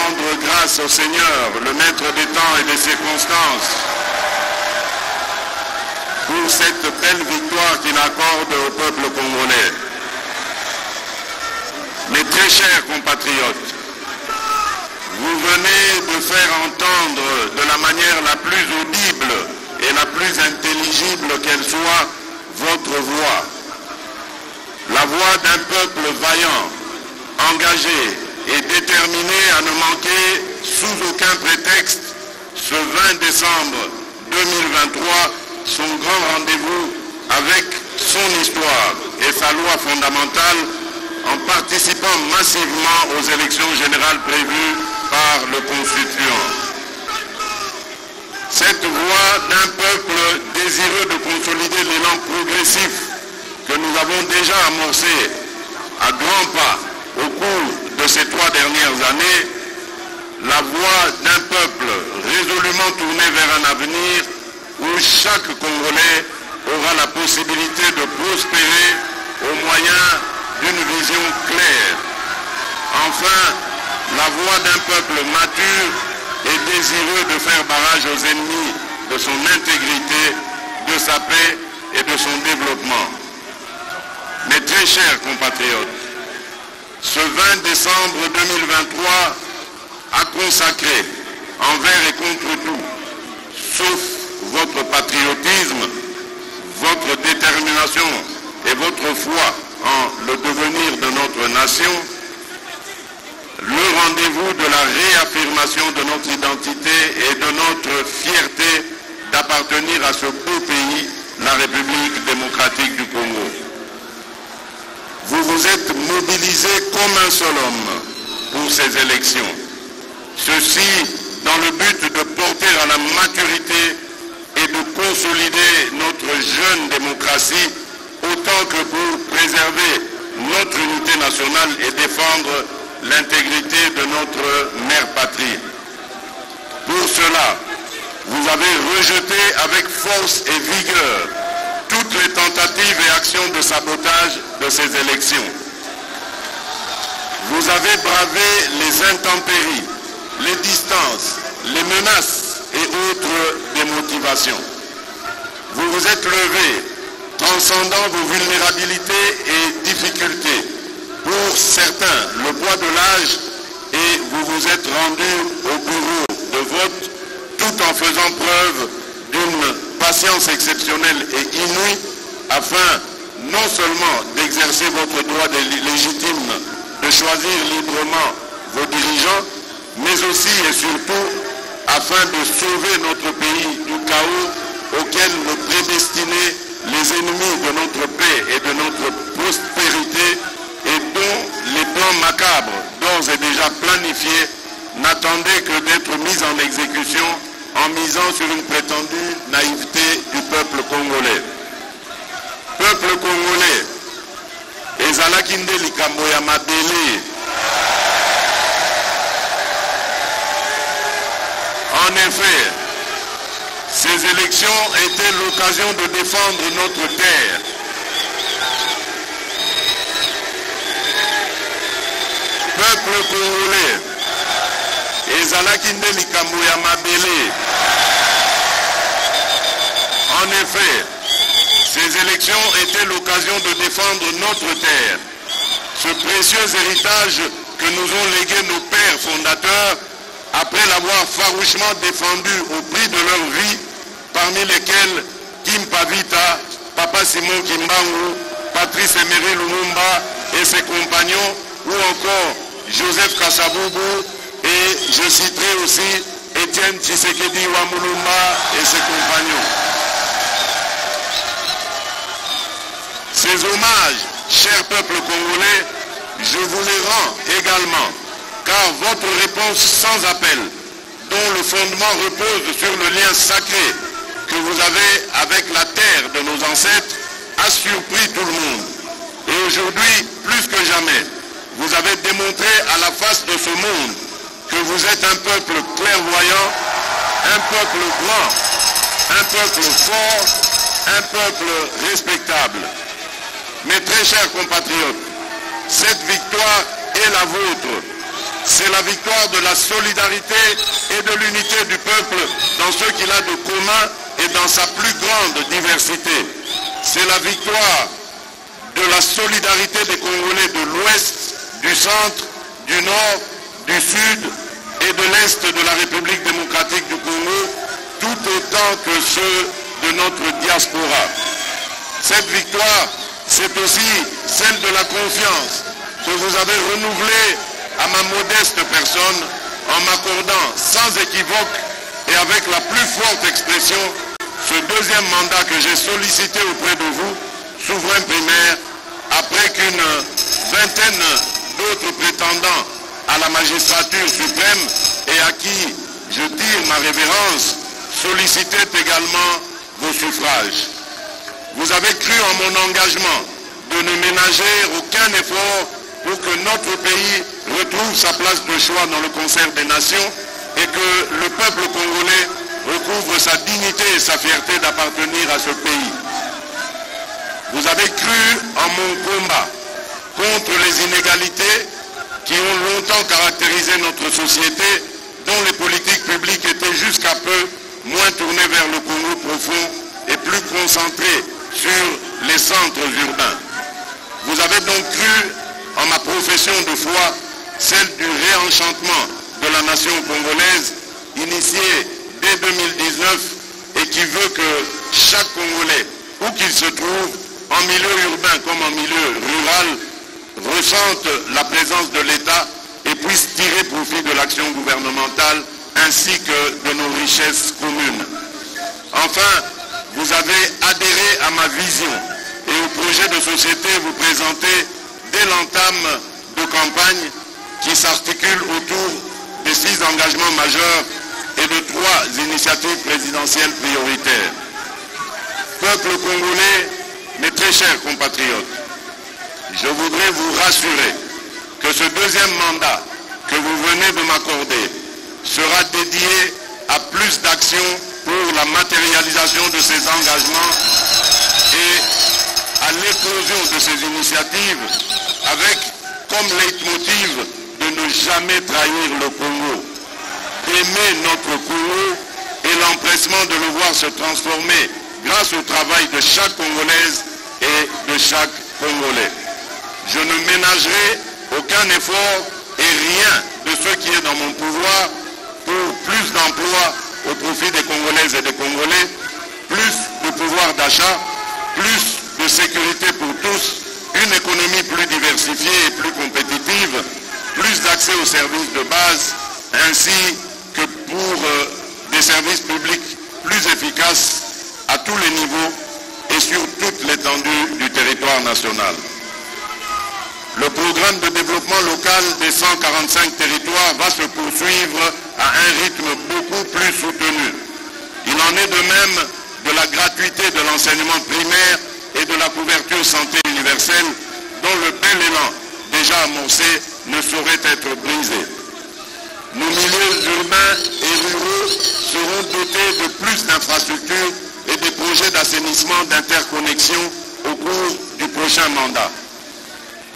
rendre grâce au Seigneur, le maître des temps et des circonstances, pour cette belle victoire qu'il accorde au peuple congolais. Mes très chers compatriotes, vous venez de faire entendre de la manière la plus audible et la plus intelligible qu'elle soit votre voix. La voix d'un peuple vaillant, engagé et déterminé à ne manquer sous aucun prétexte ce 20 décembre 2023 son grand rendez-vous avec son histoire et sa loi fondamentale en participant massivement aux élections générales prévues par le Constituant. Cette voix d'un peuple désireux de consolider l'élan progressif que nous avons déjà amorcé à grands pas au cours de ces 3 dernières années, la voix d'un peuple résolument tourné vers un avenir où chaque Congolais aura la possibilité de prospérer au moyen d'une vision claire. Enfin, la voix d'un peuple mature et désireux de faire barrage aux ennemis de son intégrité, de sa paix et de son développement. Mes très chers compatriotes, ce 20 décembre 2023 a consacré, envers et contre tout, sauf votre patriotisme, votre détermination et votre foi en le devenir de notre nation, le rendez-vous de la réaffirmation de notre identité et de notre fierté d'appartenir à ce beau pays, la République démocratique du Congo. Vous vous êtes mobilisés comme un seul homme pour ces élections. Ceci dans le but de porter à la maturité et de consolider notre jeune démocratie autant que pour préserver notre unité nationale et défendre l'intégrité de notre mère patrie. Pour cela, vous avez rejeté avec force et vigueur toutes les tentatives et actions de sabotage de ces élections. Vous avez bravé les intempéries, les distances, les menaces et autres démotivations. Vous vous êtes levés, transcendant vos vulnérabilités et difficultés. Pour certains, le poids de l'âge, et vous vous êtes rendus au bureau de vote tout en faisant preuve d'une patience exceptionnelle et inouïe afin non seulement d'exercer votre droit légitime de choisir librement vos dirigeants, mais aussi et surtout afin de sauver notre pays du chaos auquel nous prédestinaient les ennemis de notre paix et de notre prospérité et dont les plans macabres, d'ores et déjà planifiés, n'attendaient que d'être mis en exécution en misant sur une prétendue naïveté du peuple congolais. Peuple congolais, ezalaki nde likambo ya mabele. En effet, ces élections étaient l'occasion de défendre notre terre. Peuple congolais, ezalaki nde likambo ya mabele. En effet, ces élections étaient l'occasion de défendre notre terre, ce précieux héritage que nous ont légué nos pères fondateurs après l'avoir farouchement défendu au prix de leur vie, parmi lesquels Kim Pavita, Papa Simon Kimbangu, Patrice Emery Lumumba et ses compagnons, ou encore Joseph Kasavubu, et je citerai aussi Étienne Tshisekedi Wamulumba et ses compagnons. Ces hommages, chers peuples congolais, je vous les rends également, car votre réponse sans appel, dont le fondement repose sur le lien sacré que vous avez avec la terre de nos ancêtres, a surpris tout le monde. Et aujourd'hui, plus que jamais, vous avez démontré à la face de ce monde que vous êtes un peuple clairvoyant, un peuple grand, un peuple fort, un peuple respectable. Mes très chers compatriotes, cette victoire est la vôtre. C'est la victoire de la solidarité et de l'unité du peuple dans ce qu'il a de commun et dans sa plus grande diversité. C'est la victoire de la solidarité des Congolais de l'Ouest, du Centre, du Nord, du Sud et de l'Est de la République démocratique du Congo, tout autant que ceux de notre diaspora. Cette victoire, c'est aussi celle de la confiance que vous avez renouvelée à ma modeste personne en m'accordant sans équivoque et avec la plus forte expression ce deuxième mandat que j'ai sollicité auprès de vous, souverain primaire, après qu'une vingtaine d'autres prétendants à la magistrature suprême et à qui je tire ma révérence sollicitaient également vos suffrages. Vous avez cru en mon engagement de ne ménager aucun effort pour que notre pays retrouve sa place de choix dans le concert des nations et que le peuple congolais recouvre sa dignité et sa fierté d'appartenir à ce pays. Vous avez cru en mon combat contre les inégalités qui ont longtemps caractérisé notre société, dont les politiques publiques étaient jusqu'à peu moins tournées vers le Congo profond et plus concentrées sur les centres urbains. Vous avez donc cru en ma profession de foi, celle du réenchantement de la nation congolaise, initiée dès 2019 et qui veut que chaque Congolais, où qu'il se trouve, en milieu urbain comme en milieu rural, ressente la présence de l'État et puisse tirer profit de l'action gouvernementale ainsi que de nos richesses communes. Enfin, vous avez adhéré à ma vision et au projet de société vous présentez dès l'entame de campagne qui s'articule autour de 6 engagements majeurs et de 3 initiatives présidentielles prioritaires. Peuple congolais, mes très chers compatriotes, je voudrais vous rassurer que ce deuxième mandat que vous venez de m'accorder sera dédié à plus d'actions pour la matérialisation de ces engagements et à l'éclosion de ces initiatives avec comme leitmotiv de ne jamais trahir le Congo, d'aimer notre Congo et l'empressement de le voir se transformer grâce au travail de chaque Congolaise et de chaque Congolais. Je ne ménagerai aucun effort et rien de ce qui est dans mon pouvoir pour plus d'emplois au profit des Congolaises et des Congolais, plus de pouvoir d'achat, plus de sécurité pour tous, une économie plus diversifiée et plus compétitive, plus d'accès aux services de base, ainsi que pour des services publics plus efficaces à tous les niveaux et sur toute l'étendue du territoire national. Le programme de développement local des 145 territoires va se poursuivre à un rythme beaucoup plus soutenu. Il en est de même de la gratuité de l'enseignement primaire et de la couverture santé universelle, dont le bel élan déjà amorcé ne saurait être brisé. Nos milieux urbains et ruraux seront dotés de plus d'infrastructures et des projets d'assainissement d'interconnexion au cours du prochain mandat.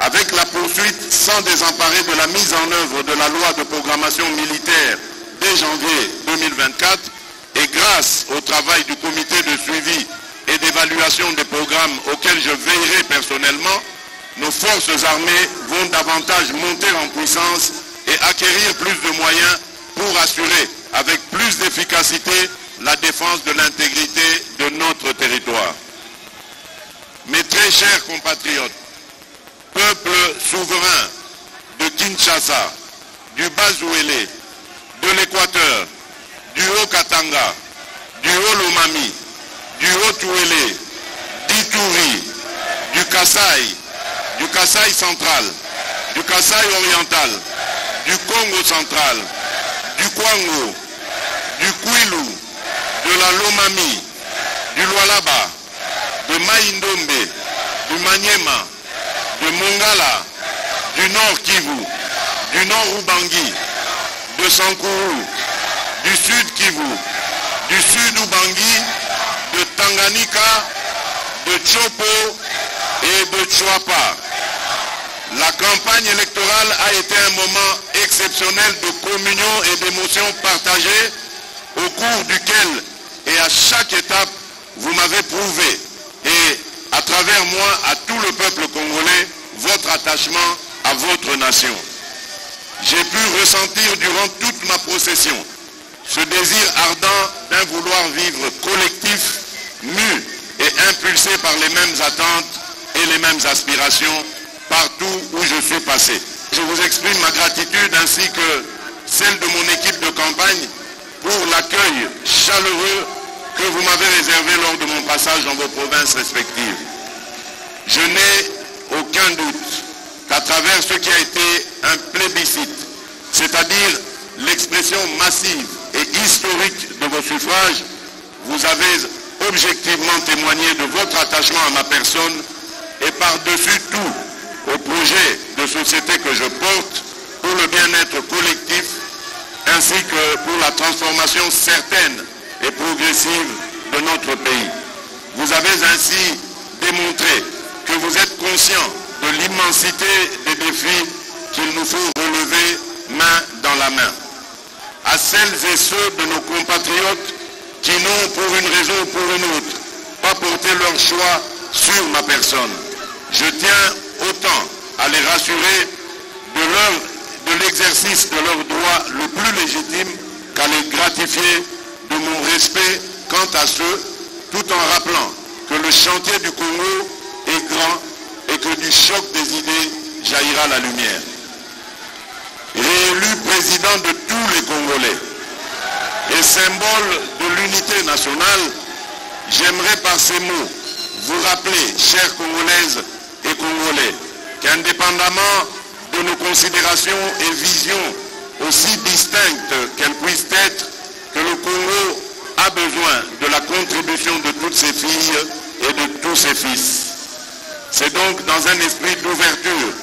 Avec la poursuite sans désemparer de la mise en œuvre de la loi de programmation militaire dès janvier 2024 et grâce au travail du comité de suivi et d'évaluation des programmes auxquels je veillerai personnellement, nos forces armées vont davantage monter en puissance et acquérir plus de moyens pour assurer avec plus d'efficacité la défense de l'intégrité de notre territoire. Mes très chers compatriotes, peuple souverain de Kinshasa, du Bas-Ouélé, de l'Équateur, du Haut-Katanga, du Haut-Lomami, du Haut-Ouélé, d'Ituri, du Kasaï central, du Kasaï oriental, du Congo central, du Kwango, du Kwilu, de la Lomami, du Lualaba, de Maïndombe, du Maniema, de Mongala, du Nord Kivu, du Nord Ubangi, de Sankuru, du Sud Kivu, du Sud Ubangi, de Tanganyika, de Chopo et de Chouapa. La campagne électorale a été un moment exceptionnel de communion et d'émotions partagées au cours duquel et à chaque étape, vous m'avez prouvé et à travers moi, à tout le peuple congolais, votre attachement à votre nation. J'ai pu ressentir durant toute ma procession ce désir ardent d'un vouloir vivre collectif, mu et impulsé par les mêmes attentes et les mêmes aspirations partout où je suis passé. Je vous exprime ma gratitude ainsi que celle de mon équipe de campagne pour l'accueil chaleureux que vous m'avez réservé lors de mon passage dans vos provinces respectives. Je n'ai aucun doute qu'à travers ce qui a été un plébiscite, c'est-à-dire l'expression massive et historique de vos suffrages, vous avez objectivement témoigné de votre attachement à ma personne et par-dessus tout au projet de société que je porte pour le bien-être collectif ainsi que pour la transformation certaine et progressive de notre pays. Vous avez ainsi démontré que vous êtes conscient de l'immensité des défis qu'il nous faut relever main dans la main. À celles et ceux de nos compatriotes qui n'ont pour une raison ou pour une autre pas porté leur choix sur ma personne, je tiens autant à les rassurer de l'exercice de leur droit le plus légitime qu'à les gratifier de mon respect quant à ceux, tout en rappelant que le chantier du Congo est grand et que du choc des idées jaillira la lumière. Réélu président de tous les Congolais et symbole de l'unité nationale, j'aimerais par ces mots vous rappeler, chères Congolaises et Congolais, qu'indépendamment de nos considérations et visions aussi distinctes qu'elles puissent être, que le Congo a besoin de la contribution de toutes ses filles et de tous ses fils. C'est donc dans un esprit d'ouverture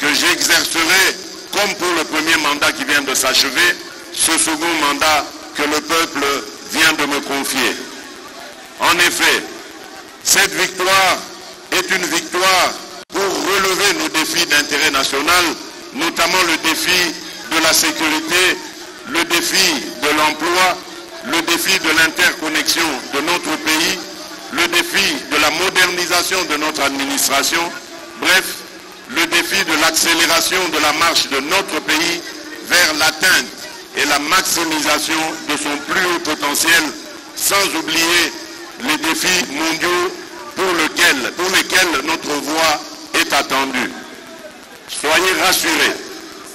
que j'exercerai, comme pour le premier mandat qui vient de s'achever, ce second mandat que le peuple vient de me confier. En effet, cette victoire est une victoire pour relever nos défis d'intérêt national, notamment le défi de la sécurité, le défi de l'emploi, le défi de l'interconnexion de notre pays, le défi de la modernisation de notre administration, bref, le défi de l'accélération de la marche de notre pays vers l'atteinte et la maximisation de son plus haut potentiel, sans oublier les défis mondiaux pour lesquels notre voix est attendue. Soyez rassurés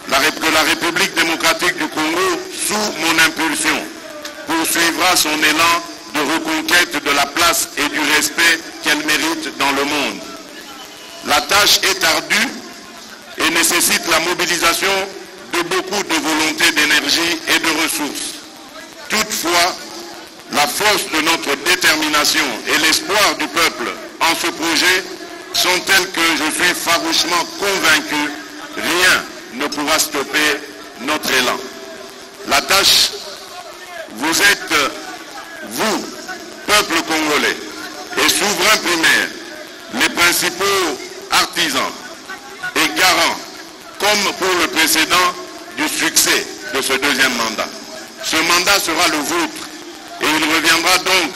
que la République démocratique du Congo, sous mon impulsion, poursuivra son élan de reconquête de la place et du respect qu'elle mérite dans le monde. La tâche est ardue et nécessite la mobilisation de beaucoup de volonté, d'énergie et de ressources. Toutefois, la force de notre détermination et l'espoir du peuple en ce projet sont tels que je suis farouchement convaincu, rien ne pourra stopper notre élan. La tâche, vous êtes, vous, peuple congolais et souverain primaire, les principaux artisans et garants, comme pour le précédent, du succès de ce deuxième mandat. Ce mandat sera le vôtre et il reviendra donc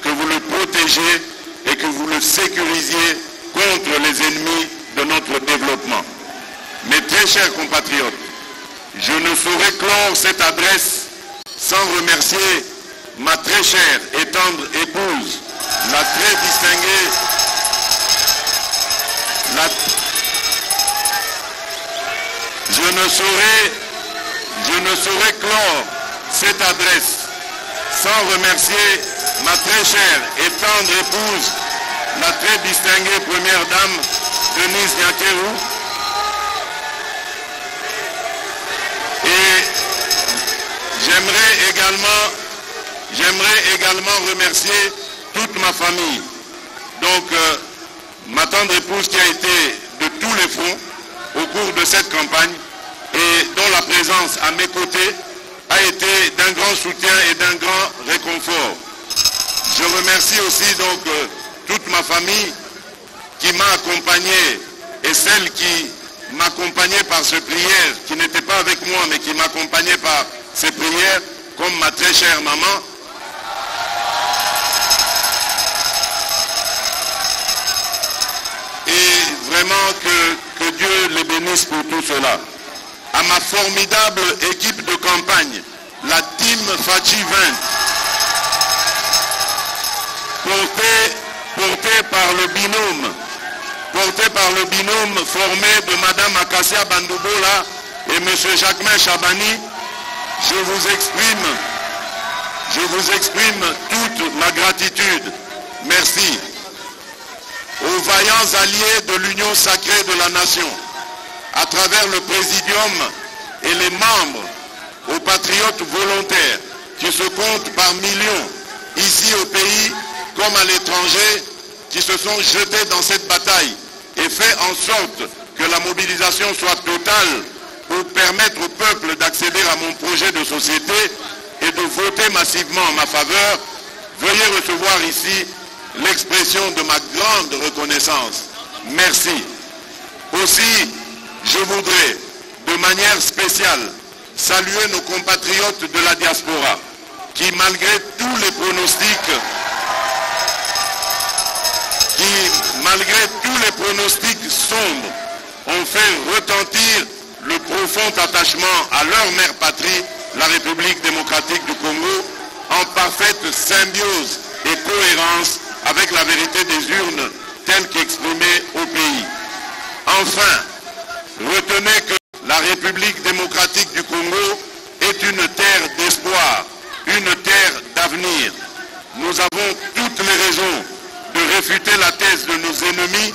que vous le protégiez et que vous le sécurisiez contre les ennemis de notre développement. Mes très chers compatriotes, je ne saurais clore cette adresse sans remercier ma très chère et tendre épouse, la très distinguée, Je ne saurais clore cette adresse sans remercier ma très chère et tendre épouse, la très distinguée première dame, Denise Nyakeru, et j'aimerais également remercier toute ma famille. Donc, ma tendre épouse qui a été de tous les fronts au cours de cette campagne et dont la présence à mes côtés a été d'un grand soutien et d'un grand réconfort. Je remercie aussi donc toute ma famille qui m'a accompagné et celle qui m'accompagner par ces prières, qui n'étaient pas avec moi, mais qui m'accompagnaient par ces prières, comme ma très chère maman. Et vraiment que Dieu les bénisse pour tout cela. À ma formidable équipe de campagne, la Team Fachi 20, portée par le binôme formé de Madame Akassia Bandoubola et Monsieur Jacquemin Chabani, je vous exprime toute ma gratitude. Merci. Aux vaillants alliés de l'Union sacrée de la nation, à travers le Présidium et les membres, aux patriotes volontaires qui se comptent par millions, ici au pays comme à l'étranger, qui se sont jetés dans cette bataille et fait en sorte que la mobilisation soit totale pour permettre au peuple d'accéder à mon projet de société et de voter massivement en ma faveur. Veuillez recevoir ici l'expression de ma grande reconnaissance. Merci. Aussi, je voudrais, de manière spéciale, saluer nos compatriotes de la diaspora qui, malgré tous les pronostics sombres, ont fait retentir le profond attachement à leur mère patrie, la République démocratique du Congo, en parfaite symbiose et cohérence avec la vérité des urnes telle qu'exprimée au pays. Enfin, retenez que la République démocratique du Congo est une terre d'espoir, une terre d'avenir. Nous avons toutes les raisons de réfuter la thèse de nos ennemis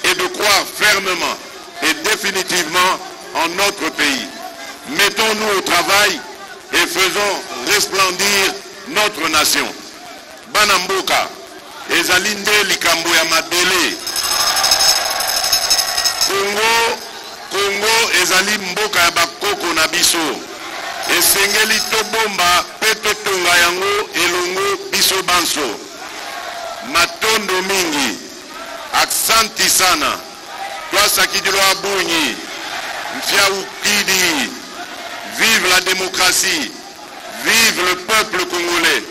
et de croire fermement et définitivement en notre pays. Mettons-nous au travail et faisons resplendir notre nation. Banamboka, ezalinde likambo ya mabele. Congo ezali mboka ya bakoko na biso. Esengeli tobomba pe totonga yango elongo biso banso. Matondo mingi. Aksanti sana. Twasa kidilo abunyi. Mfia ukidi. Vive la démocratie. Vive le peuple congolais.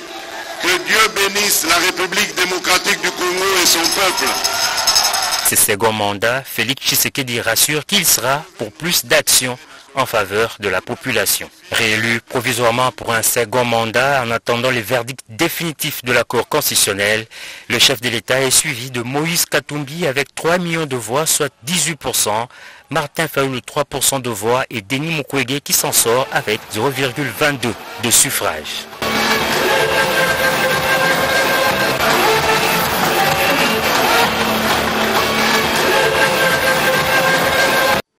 Que Dieu bénisse la République démocratique du Congo et son peuple. Ce second mandat, Félix Tshisekedi rassure qu'il sera pour plus d'actions en faveur de la population. Réélu provisoirement pour un second mandat en attendant les verdicts définitifs de la Cour constitutionnelle, le chef de l'État est suivi de Moïse Katumbi avec 3 millions de voix, soit 18%, Martin Fayulu 3% de voix et Denis Mukwege qui s'en sort avec 0,22 de suffrage.